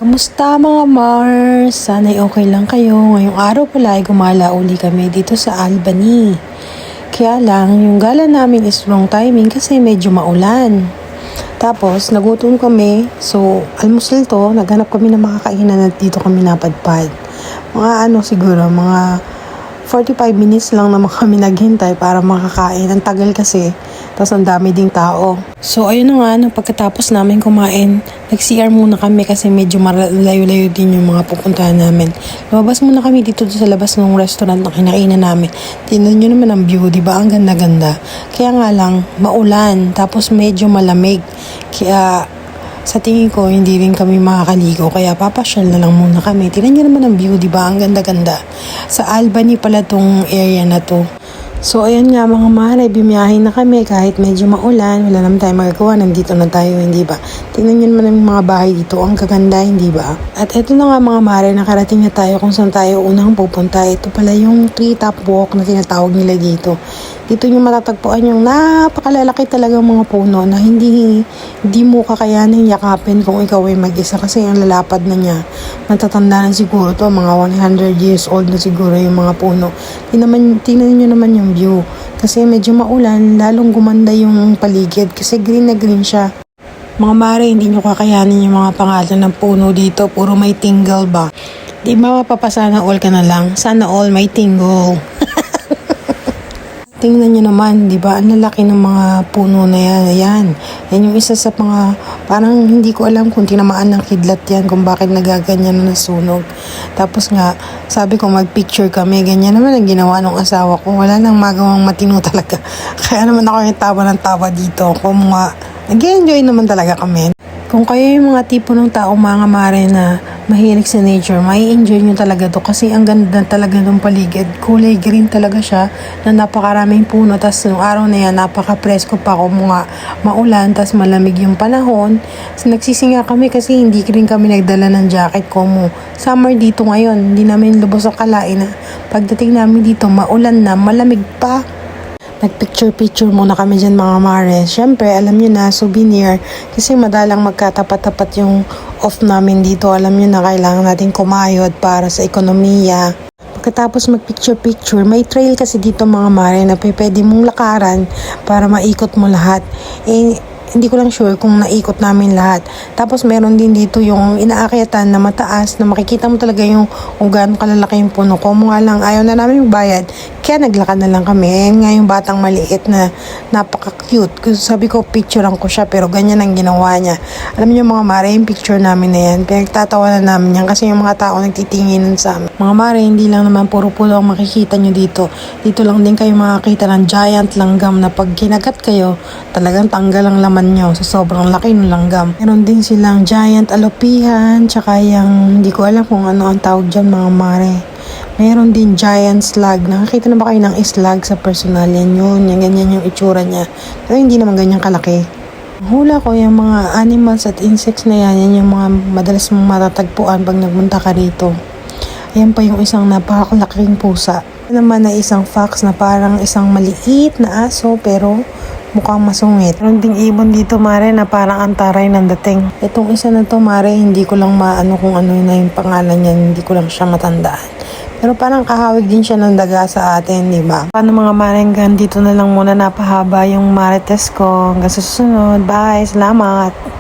Kamusta mga Mars? Sana'y okay lang kayo. Ngayong araw pala ay gumala uli kami dito sa Albany. Kaya lang, yung gala namin is wrong timing kasi medyo maulan. Tapos, nagutom kami. So, almusal to, naghanap kami ng makakainan at dito kami napadpad. Mga 45 minutes lang naman kami naghintay para makakain. Ang tagal kasi. Tapos ang dami ding tao. So ayun na nga, pagkatapos namin kumain, nag-CR muna kami kasi medyo malayo-layo din yung mga pupuntahan namin. Lumabas muna kami dito sa labas ng restaurant na kinakainan namin. Tingnan nyo naman ang view, di ba? Ang ganda-ganda. Kaya nga lang, maulan. Tapos medyo malamig. Kaya sa tingin ko, hindi rin kami makakaligo. Kaya papasyal na lang muna kami. Tingnan nyo naman ang view, di ba? Ang ganda-ganda. Sa Albany pala tong area na to. So, ayun nga mga mahal, bimiyahin na kami kahit medyo maulan, wala naman tayo magagawa, nandito na tayo, hindi ba? Tingnan nyo naman ang mga bahay dito, ang gaganda, hindi ba? At eto na nga mga mahal, nakarating na tayo kung saan tayo unang pupunta. Ito pala yung treetop walk na tinatawag nila dito. Dito nyo matatagpuan yung napakalalaki talagang mga puno na hindi mo kakayanin yakapin kung ikaw ay mag-isa kasi ang lalapad na niya. Matatanda na siguro to, mga 100 years old na siguro yung mga puno. Tingnan nyo naman yung view. Kasi medyo maulan, lalong gumanda yung paligid kasi green na green siya. Mga mare, hindi nyo kakayanin yung mga pangalan ng puno dito. Puro may tingle ba? Di ba mapapasana all ka na lang? Sana all may tingle. Tingnan nyo naman, di ba? Ang lalaki ng mga puno na yan. Ayan. Yan yung isa sa mga, parang hindi ko alam kung tinamaan ng kidlat yan, kung bakit nagaganyan na nasunog. Tapos nga, sabi ko mag-picture kami. Ganyan naman ang ginawa ng asawa ko. Wala nang magawang matino talaga. Kaya naman ako yung tawa ng tawa dito. Kung mga, nag-enjoy naman talaga kami. Kung kayo yung mga tipo ng tao mga mare na mahilig sa nature, may enjoy nyo talaga to kasi ang ganda talaga ng paligid. Kulay green talaga siya na napakaraming puno. Tapos yung araw na yan, napaka-presko pa kung mga maulan. Tapos malamig yung panahon. So, nagsisinga kami kasi hindi rin kami nagdala ng jacket como summer dito ngayon. Hindi namin lubos ang kalain na pagdating namin dito, maulan na, malamig pa. Nagpicture-picture muna kami dyan mga mare. Siyempre, alam nyo na, souvenir. Kasi madalang magkatapat-tapat yung off namin dito. Alam nyo na, kailangan natin kumayod para sa ekonomiya. Pagkatapos magpicture-picture, may trail kasi dito mga mare na pwede mong lakaran para maikot mo lahat. Hindi ko lang sure kung naikot namin lahat. Tapos meron din dito yung inaakyatan na mataas na makikita mo talaga yung kung gaano kalalaki yung puno. Kung nga lang ayaw na namin magbayad, kaya naglakad na lang kami. Ayan nga yung batang maliit na napaka-cute. Kasi sabi ko picturean ko siya pero ganyan ang ginawa niya. Alam niyo mga mare, yung picture namin na yan, pinagtatawanan namin yan kasi yung mga tao nagtitinginan sa amin. Mga mare, hindi lang naman puro pulo ang makikita nyo dito. Dito lang din kayo makakita ng giant langgam na pag kinagat kayo, talagang tanggal ang laman nyo sa sobrang laki ng langgam. Meron din silang giant alopihan, tsaka yung hindi ko alam kung ano ang tawag dyan mga mare. Meron din giant slug. Nakakita na ba kayo ng slug sa personal? Yan yun. Yan ganyan yung itsura niya. Pero hindi naman ganyan kalaki. Hula ko yung mga animals at insects na yan. Yan yung mga madalas mong matatagpuan pag nagmunta ka rito. Ayan pa yung isang napakalaking pusa. Ito naman na isang fox na parang isang maliit na aso pero mukhang masungit. Meron ding ibon dito mare na parang antaray ng dating. Itong isa na to mare, hindi ko lang maano kung ano na yung pangalan niya. Hindi ko lang siya matandaan. Pero parang kahawig din siya ng daga sa atin, di ba? Paano mga marenggan, dito na lang muna napahaba yung marites ko. Hanggang sa susunod. Bye! Salamat!